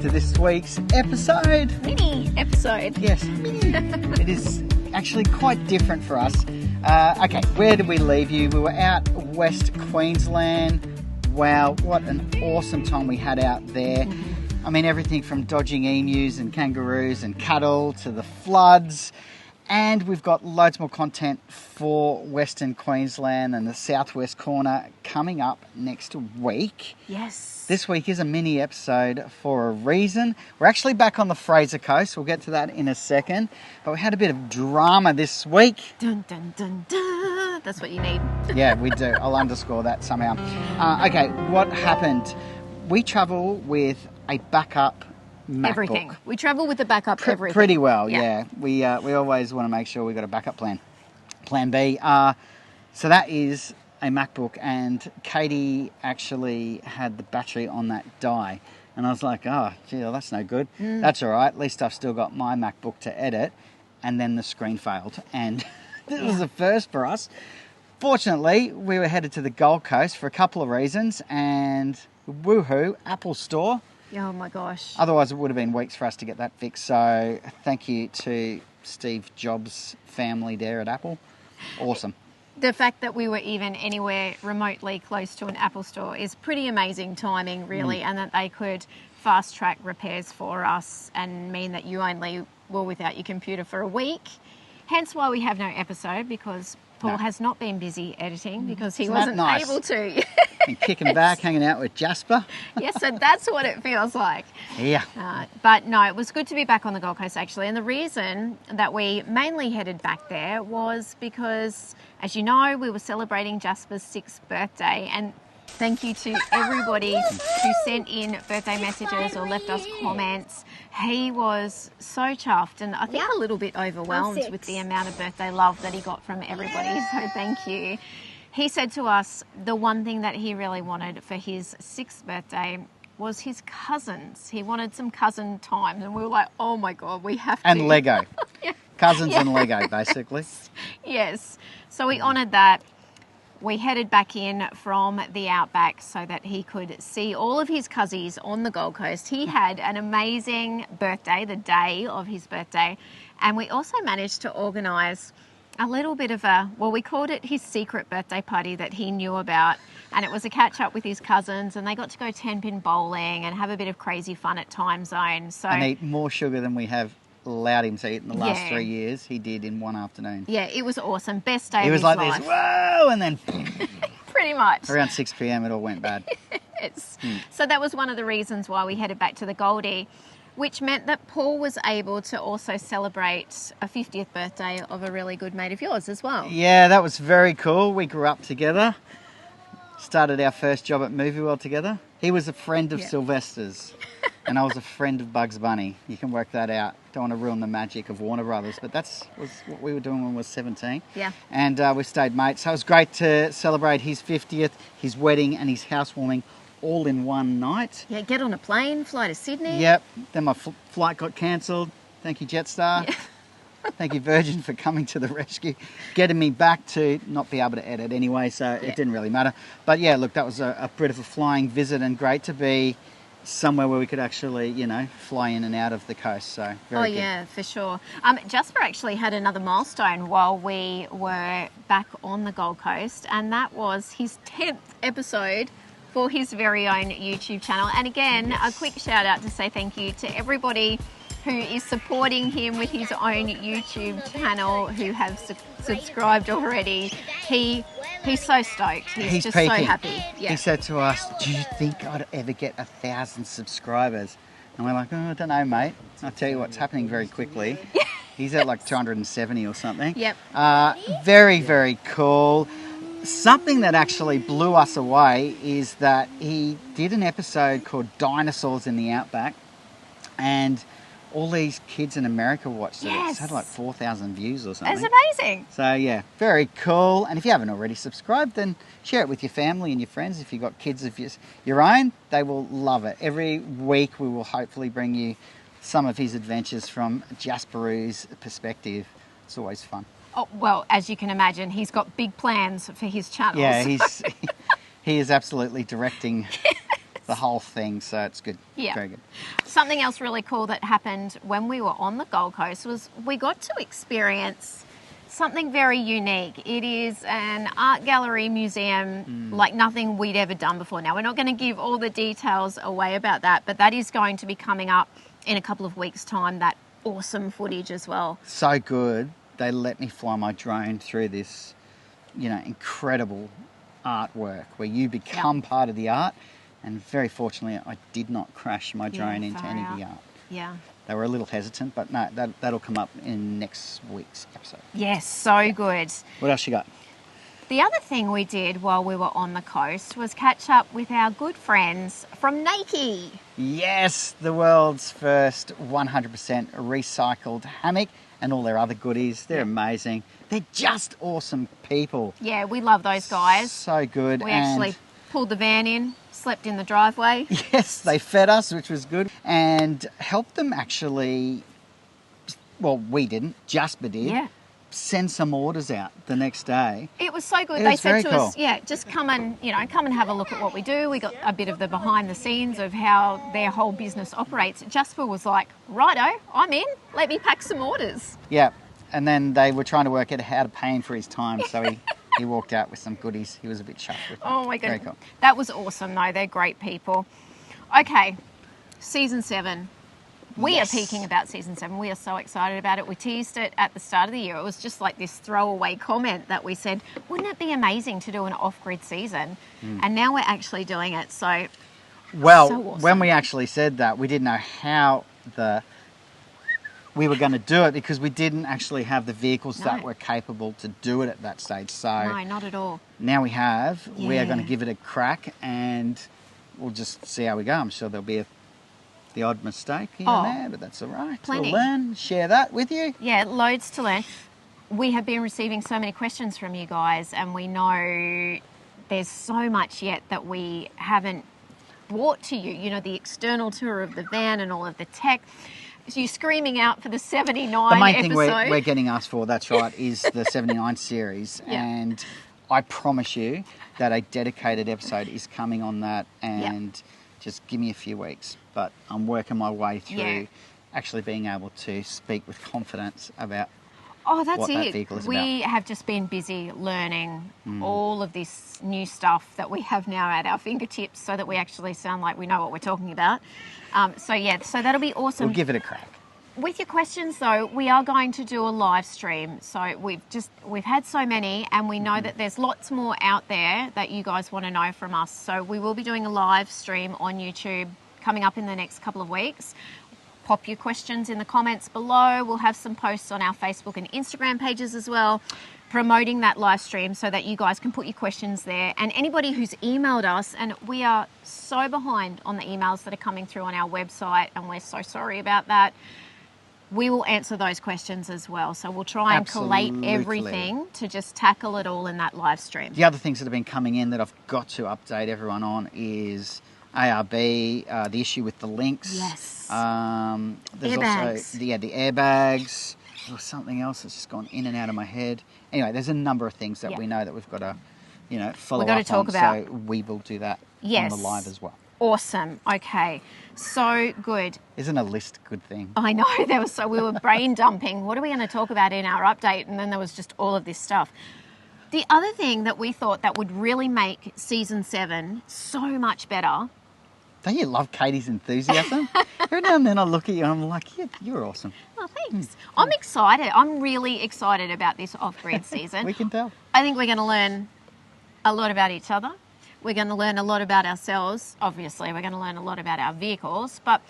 to this week's episode. Mini episode. Yes, mini. It is actually quite different for us. Okay, where did we leave you? We were out West Queensland. Wow, what an awesome time we had out there. I mean, everything from dodging emus and kangaroos and cattle to the floods. And we've got loads more content for Western Queensland and the southwest corner coming up next week. Yes. This week is a mini episode for a reason. We're actually back on the Fraser Coast. We'll get to that in a second. But we had a bit of drama this week. Dun, dun, dun, dun. That's what you need. Yeah, we do. I'll underscore that somehow. Okay, what happened? We travel with a backup MacBook. Everything. We travel with a backup everything. Pretty well, yeah. We always want to make sure we've got a backup plan. Plan B. So that is a MacBook, and Katie actually had the battery on that die. And I was like, oh, gee, well, that's no good. That's all right. At least I've still got my MacBook to edit. And then the screen failed. And this was a first for us. Fortunately, we were headed to the Gold Coast for a couple of reasons. And woohoo, Apple Store. Oh my gosh. Otherwise, it would have been weeks for us to get that fixed. So thank you to Steve Jobs' family there at Apple. Awesome. The fact that we were even anywhere remotely close to an Apple Store is pretty amazing timing, really, and that they could fast track repairs for us and mean that you only were without your computer for a week. Hence why we have no episode, because Paul has not been busy editing because he wasn't able to. And kicking back, hanging out with Jasper. Yes, so that's what it feels like. Yeah. But no, it was good to be back on the Gold Coast, actually. And the reason that we mainly headed back there was because, as you know, we were celebrating Jasper's 6th birthday. And thank you to everybody who sent in birthday messages or left us comments. He was so chuffed and I think a little bit overwhelmed with the amount of birthday love that he got from everybody. So thank you. He said to us the one thing that he really wanted for his 6th birthday was his cousins. He wanted some cousin time, and we were like, oh my God, we have to. And Lego. Cousins and Lego, basically. Yes. So we honoured that. We headed back in from the outback so that he could see all of his cousins on the Gold Coast. He had an amazing birthday, the day of his birthday, and we also managed to organise a little bit of we called it his secret birthday party that he knew about, and it was a catch up with his cousins, and they got to go 10-pin bowling and have a bit of crazy fun at Time Zone. So and eat more sugar than we have allowed him to eat in the last 3 years. He did in one afternoon. Yeah, it was awesome. Best day of his life. He life. was like this, whoa, and then pretty much. Around 6 p.m. it all went bad. Yes. So that was one of the reasons why we headed back to the Goldie, which meant that Paul was able to also celebrate a 50th birthday of a really good mate of yours as well. Yeah, that was very cool. We grew up together, started our first job at Movie World together. He was a friend of Sylvester's and I was a friend of Bugs Bunny. You can work that out. Don't want to ruin the magic of Warner Brothers, but was what we were doing when we were 17. Yeah. And we stayed mates. So it was great to celebrate his 50th, his wedding and his housewarming all in one night. Yeah, get on a plane, fly to Sydney. Yep. Then my flight got cancelled. Thank you, Jetstar. Yeah. Thank you, Virgin, for coming to the rescue, getting me back to not be able to edit anyway, so it didn't really matter. But yeah, look, that was a bit of a flying visit and great to be somewhere where we could actually, fly in and out of the coast. So very good. Yeah, for sure. Jasper actually had another milestone while we were back on the Gold Coast, and that was his 10th episode for his very own YouTube channel. And again, a quick shout out to say thank you to everybody who is supporting him with his own YouTube channel, who have subscribed already. He's so stoked. He's just peaking. So happy. Yeah. He said to us, do you think I'd ever get 1,000 subscribers? And we're like, I don't know, mate. I'll tell you what's happening very quickly. He's at like 270 or something. Yep. Very, very cool. Something that actually blew us away is that he did an episode called Dinosaurs in the Outback, and all these kids in America watched it. Yes. It's had like 4,000 views or something. That's amazing. So yeah, very cool. And if you haven't already subscribed, then share it with your family and your friends. If you've got kids of your own, they will love it. Every week we will hopefully bring you some of his adventures from Jasper's perspective. It's always fun. Oh, well, as you can imagine, he's got big plans for his channels. Yeah, he is absolutely directing the whole thing. So it's good. Yeah. Very good. Something else really cool that happened when we were on the Gold Coast was we got to experience something very unique. It is an art gallery museum like nothing we'd ever done before. Now, we're not going to give all the details away about that, but that is going to be coming up in a couple of weeks' time, that awesome footage as well. So good. They let me fly my drone through this, incredible artwork where you become part of the art. And very fortunately, I did not crash my drone into any of the art. Yeah. They were a little hesitant, but no, that'll come up in next week's episode. Yes, so good. What else you got? The other thing we did while we were on the coast was catch up with our good friends from Nike. Yes, the world's first 100% recycled hammock and all their other goodies. They're amazing. They're just awesome people. Yeah, we love those guys. So good. We actually pulled the van in, slept in the driveway. Yes, they fed us, which was good, and helped them actually, well, we didn't, Jasper did, send some orders out the next day. It was so good. It they was said very to cool. us, just come and have a look at what we do. We got a bit of the behind the scenes of how their whole business operates. Jasper was like, righto, I'm in. Let me pack some orders. Yeah, and then they were trying to work out how to pay him for his time, so he walked out with some goodies. He was a bit chuffed with that. Oh my goodness. Very cool. That was awesome though. They're great people. Okay, season 7. We are peaking about season 7. We are so excited about it. We teased it at the start of the year. It was just like this throwaway comment that we said, wouldn't it be amazing to do an off-grid season? And now we're actually doing it. So, well, so awesome. When we actually said that, we didn't know how we were going to do it because we didn't actually have the vehicles that were capable to do it at that stage. So no, not at all. Now we have. Yeah. We are going to give it a crack and we'll just see how we go. I'm sure there'll be the odd mistake here and there, but that's all right. Plenty. We'll learn, share that with you. Yeah, loads to learn. We have been receiving so many questions from you guys, and we know there's so much yet that we haven't brought to you. You know, the external tour of the van and all of the tech. So you're screaming out for the 79 The main episode. thing we're getting asked for, that's right, is the 79 series. Yeah. And I promise you that a dedicated episode is coming on that, and just give me a few weeks. But I'm working my way through actually being able to speak with confidence about what that vehicle is about. We have just been busy learning all of this new stuff that we have now at our fingertips so that we actually sound like we know what we're talking about. So that'll be awesome. We'll give it a crack. With your questions though, we are going to do a live stream. So we've had so many, and we know that there's lots more out there that you guys want to know from us. So we will be doing a live stream on YouTube coming up in the next couple of weeks. Pop your questions in the comments below. We'll have some posts on our Facebook and Instagram pages as well, promoting that live stream so that you guys can put your questions there. And anybody who's emailed us, and we are so behind on the emails that are coming through on our website, and we're so sorry about that. We will answer those questions as well. So we'll try and collate everything to just tackle it all in that live stream. The other things that have been coming in that I've got to update everyone on is ARB, the issue with the links. Yes. There's airbags. Also the airbags. There was something else that's just gone in and out of my head. Anyway, there's a number of things that we know that we've got to, follow up on. talk about. So we will do that Yes. on the live as well. Awesome. Okay. So good. Isn't a list a good thing? I know. We were brain dumping. What are we going to talk about in our update? And then there was just all of this stuff. The other thing that we thought that would really make season 7 so much better. Don't you love Katie's enthusiasm? Every now and then I look at you and I'm like, you're awesome. Oh, thanks. I'm excited. I'm really excited about this off-grid season. We can tell. I think we're going to learn a lot about each other. We're going to learn a lot about ourselves. Obviously, we're going to learn a lot about our vehicles, but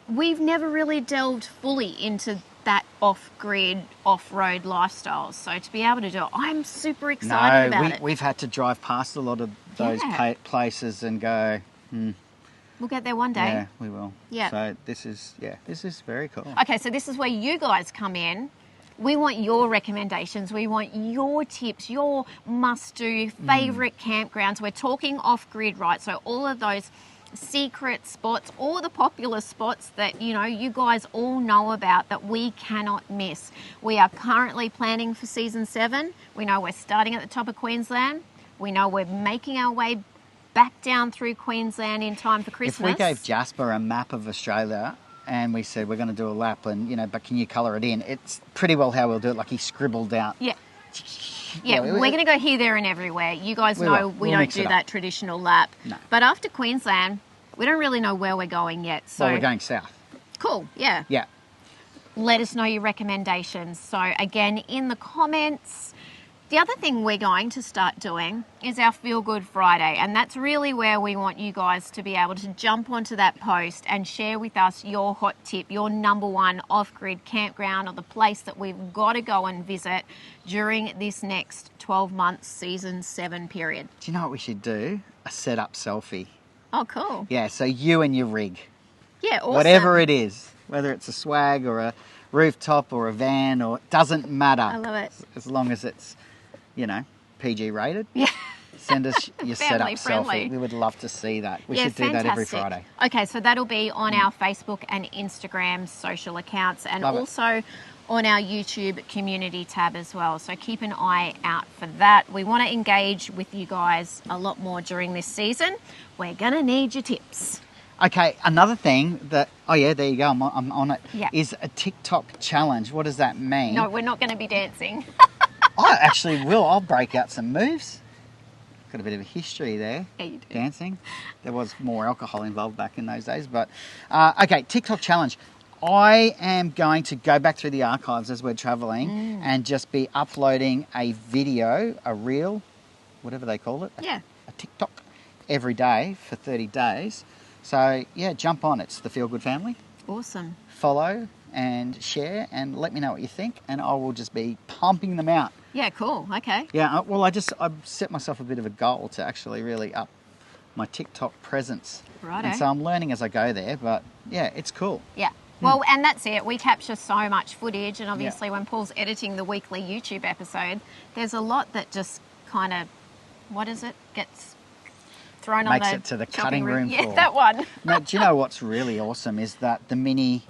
we've never really delved fully into that off-grid, off-road lifestyle. So to be able to do it, I'm super excited about it. We've had to drive past a lot of those places and go, We'll get there one day. Yeah, we will. Yeah. So this is very cool. Okay, so this is where you guys come in. We want your recommendations. We want your tips, your must-do, favourite campgrounds. We're talking off-grid, right? So all of those secret spots, all the popular spots that, you guys all know about that we cannot miss. We are currently planning for season 7. We know we're starting at the top of Queensland. We know we're making our way back down through Queensland in time for Christmas. If we gave Jasper a map of Australia and we said we're going to do a lap and, but can you colour it in? It's pretty well how we'll do it, like he scribbled out. Yeah. Yeah, we're going to go here, there and everywhere. You guys know we don't do that traditional lap. No. But after Queensland, we don't really know where we're going yet. So Well, we're going south. Cool, yeah. Yeah. Let us know your recommendations. So again, in the comments. The other thing we're going to start doing is our Feel Good Friday, and that's really where we want you guys to be able to jump onto that post and share with us your hot tip, your number one off-grid campground or the place that we've got to go and visit during this next 12 months, season 7 period. Do you know what we should do? A set-up selfie. Oh, cool. Yeah, so you and your rig. Yeah, awesome. Whatever it is, whether it's a swag or a rooftop or a van, or it doesn't matter. I love it. As long as it's, PG rated. Yeah. Send us your setup friendly. selfie. We would love to see that. We should do that every Friday. Okay, so that'll be on our Facebook and Instagram social accounts, and Love it. also on our YouTube community tab as well. So keep an eye out for that. We want to engage with you guys a lot more during this season. We're going to need your tips. Okay, another thing that, there you go, I'm on it, Yeah. is a TikTok challenge. What does that mean? No, we're not going to be dancing. I actually will. I'll break out some moves. Got a bit of a history there. Yeah, you do. Dancing. There was more alcohol involved back in those days. But, okay, TikTok challenge. I am going to go back through the archives as we're travelling and just be uploading a video, a reel, whatever they call it. Yeah. A TikTok every day for 30 days. So, yeah, jump on. It's the Feel Good Family. Awesome. Follow and share and let me know what you think, and I will just be pumping them out. Yeah, cool. Okay. Yeah, well, I set myself a bit of a goal to actually really up my TikTok presence. Righto. And so I'm learning as I go there, but yeah, it's cool. Yeah. Well, and that's it. We capture so much footage, and obviously when Paul's editing the weekly YouTube episode, there's a lot that just kind of, gets thrown Makes on it to the chopping cutting room Yeah, floor. that one. Now, do you know what's really awesome is that the Mini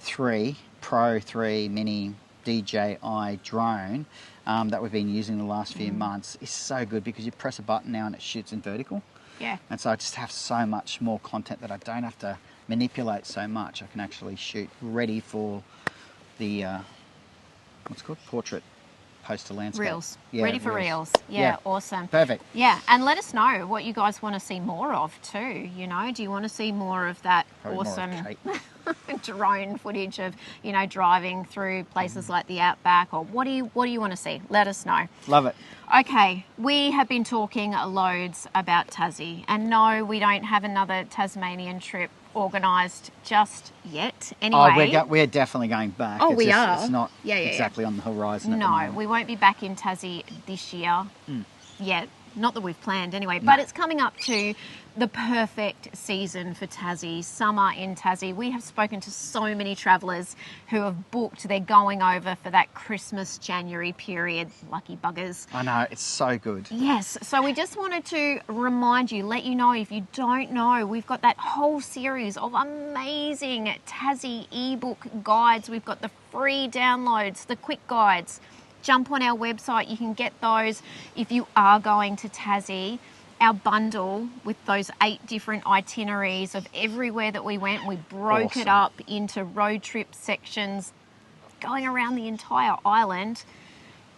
3, Pro 3 Mini DJI drone that we've been using the last few months is so good because you press a button now and it shoots in vertical. Yeah. And so I just have so much more content that I don't have to manipulate so much. I can actually shoot ready for the, what's it called? Portrait poster landscape. Reels. Yeah, Ready for reels. Yeah, awesome. Perfect. Yeah, and let us know what you guys want to see more of too. Do you want to see more of that Probably awesome more of Kate. drone footage of, driving through places like the outback, or what do you want to see? Let us know. Love it. Okay, we have been talking loads about Tassie, and no, we don't have another Tasmanian trip organised just yet. Anyway, We're definitely going back. Oh, It's we just, are? It's not Yeah. exactly on the horizon at the No, moment. we won't be back in Tassie this year yet. Not that we've planned anyway, but it's coming up to the perfect season for Tassie, summer in Tassie. We have spoken to so many travellers who have booked. They're going over for that Christmas, January period. Lucky buggers. I know, it's so good. Yes, so we just wanted to remind you, let you know if you don't know, we've got that whole series of amazing Tassie ebook guides. We've got the free downloads, the quick guides. Jump on our website, you can get those if you are going to Tassie. Our bundle with those 8 different itineraries of everywhere that we went, we broke it up into road trip sections going around the entire island.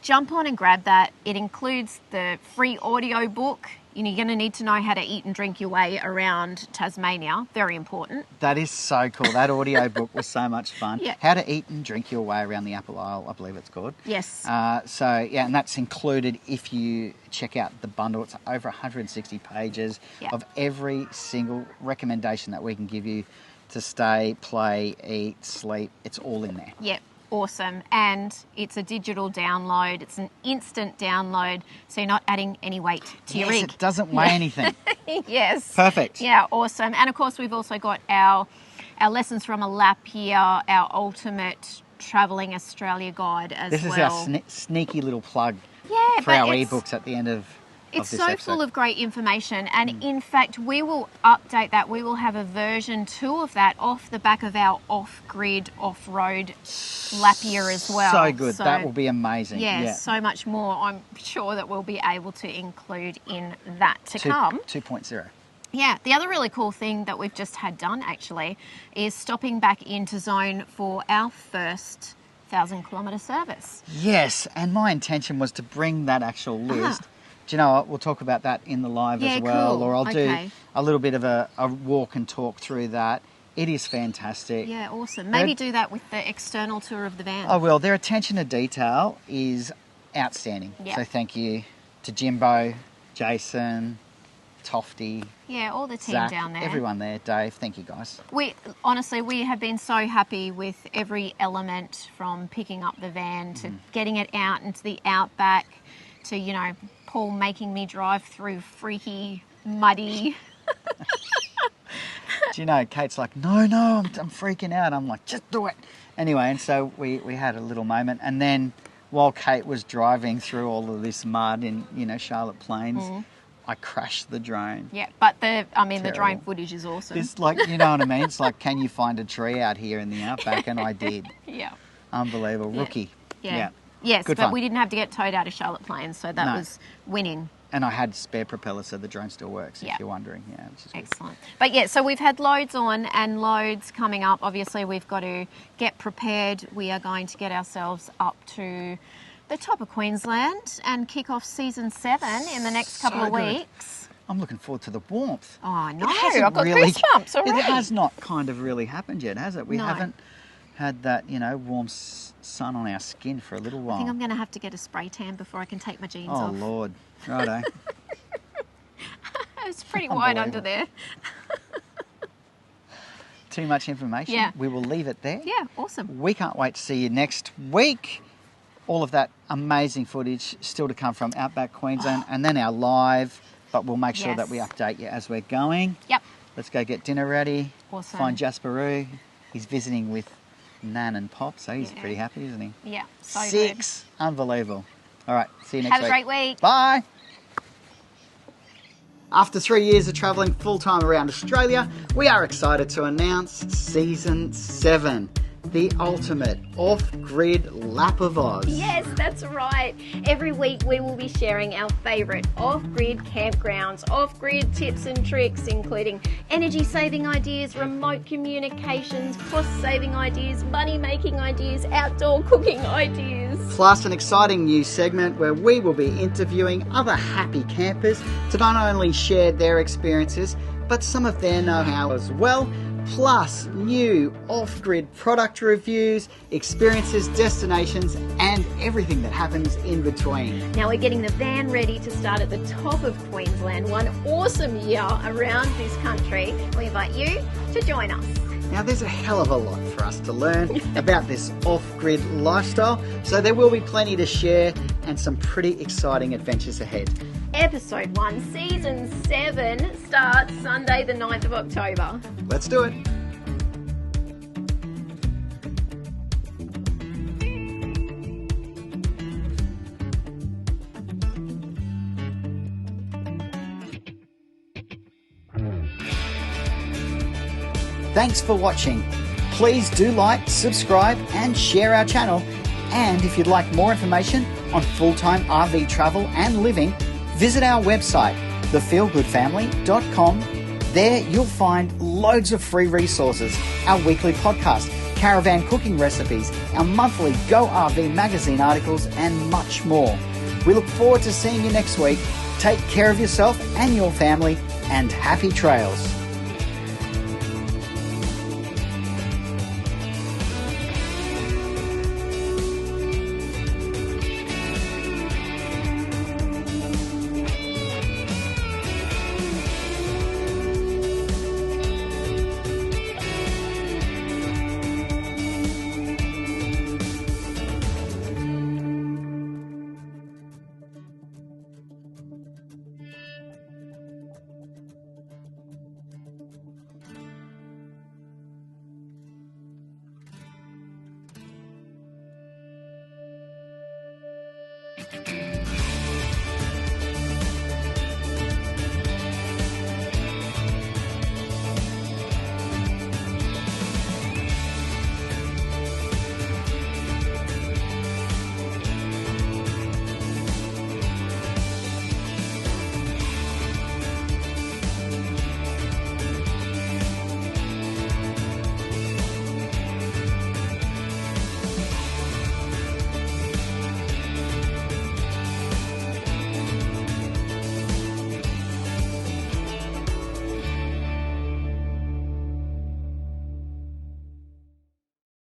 Jump on and grab that. It includes the free audiobook. You're going to need to know how to eat and drink your way around Tasmania. Very important. That is so cool. That audiobook was so much fun. Yeah. How to eat and drink your way around the Apple Isle, I believe it's called. Yes. And that's included if you check out the bundle. It's over 160 pages of every single recommendation that we can give you to stay, play, eat, sleep. It's all in there. Yep. Awesome. And it's a digital download. It's an instant download, so you're not adding any weight to your rig. It doesn't weigh anything. Yes. Perfect. Yeah, awesome. And of course, we've also got our lessons from a lap here, our ultimate travelling Australia guide as well. This is our sneaky little plug Yeah, for our ebooks at the end of It's this so episode. full of great information, and in fact, we will update that. We will have a version 2 of that off the back of our off-grid, off-road lap year as well. So good. That will be amazing. Yeah, so much more. I'm sure that we'll be able to include in that to come. 2.0. Yeah, the other really cool thing that we've just had done actually is stopping back into zone for our first 1,000-kilometre service. Yes, and my intention was to bring that actual list. Do you know what? We'll talk about that in the live as well, cool. or I'll do Okay. a little bit of a walk and talk through that. It is fantastic. Yeah, awesome. Maybe do that with the external tour of the van. I will. Their attention to detail is outstanding. Yeah. So thank you to Jimbo, Jason, Tofty, Yeah, all the team Zach, down there. everyone there, Dave. Thank you guys. We have been so happy with every element, from picking up the van to getting it out into the outback to, you know, Paul making me drive through freaky, muddy. Do you know, Kate's like, no, I'm freaking out. I'm like, just do it. Anyway, and so we had a little moment. And then while Kate was driving through all of this mud in, you know, Charlotte Plains, I crashed the drone. Yeah, but the drone Terrible. footage is awesome. It's like, you know what I mean? It's like, can you find a tree out here in the outback? And I did. Yeah. Unbelievable. Yeah. Rookie. Yeah. Yes, Good but fun. we didn't have to get towed out of Charlotte Plains, so that No. was winning. And I had spare propellers, so the drone still works, Yeah. if you're wondering. Yeah, which is good. Excellent. But yeah, so we've had loads on and loads coming up. Obviously, we've got to get prepared. We are going to get ourselves up to the top of Queensland and kick off season 7 in the next couple of good. weeks. I'm looking forward to the warmth. Oh, no, It hasn't I've got goosebumps already. It has not kind of really happened yet, has it? We No. haven't had that, you know, warm sun on our skin for a little while. I think I'm going to have to get a spray tan before I can take my jeans Oh, off. Lord. Righto. It's pretty wide under there. Too much information. Yeah. We will leave it there. Yeah, awesome. We can't wait to see you next week. All of that amazing footage still to come from Outback Queensland and then our live, but we'll make sure that we Yes. update you as we're going. Yep. Let's go get dinner ready. Awesome. Find Jasper. He's visiting with Nan and Pop, so he's Yeah. pretty happy, isn't he? Yeah, so 6. Unbelievable. All right, see you good. next Have week. a great week. Bye. After 3 years of travelling full-time around Australia, we are excited to announce Season 7, the ultimate off-grid lap of Oz. Yes, that's right. Every week we will be sharing our favourite off-grid campgrounds, off-grid tips and tricks, including energy-saving ideas, remote communications, cost-saving ideas, money-making ideas, outdoor cooking ideas. Plus an exciting new segment where we will be interviewing other happy campers to not only share their experiences, but some of their know-how as well. Plus new off-grid product reviews, experiences, destinations, and everything that happens in between. Now we're getting the van ready to start at the top of Queensland, one awesome year around this country. We invite you to join us. Now there's a hell of a lot for us to learn about this off-grid lifestyle, so there will be plenty to share and some pretty exciting adventures ahead. Episode 1, Season 7 starts Sunday the 9th of October. Let's do it. Thanks for watching. Please do like, subscribe and share our channel. And if you'd like more information on full-time RV travel and living, visit our website, thefeelgoodfamily.com. There you'll find loads of free resources, our weekly podcast, caravan cooking recipes, our monthly Go RV magazine articles and much more. We look forward to seeing you next week. Take care of yourself and your family and happy trails.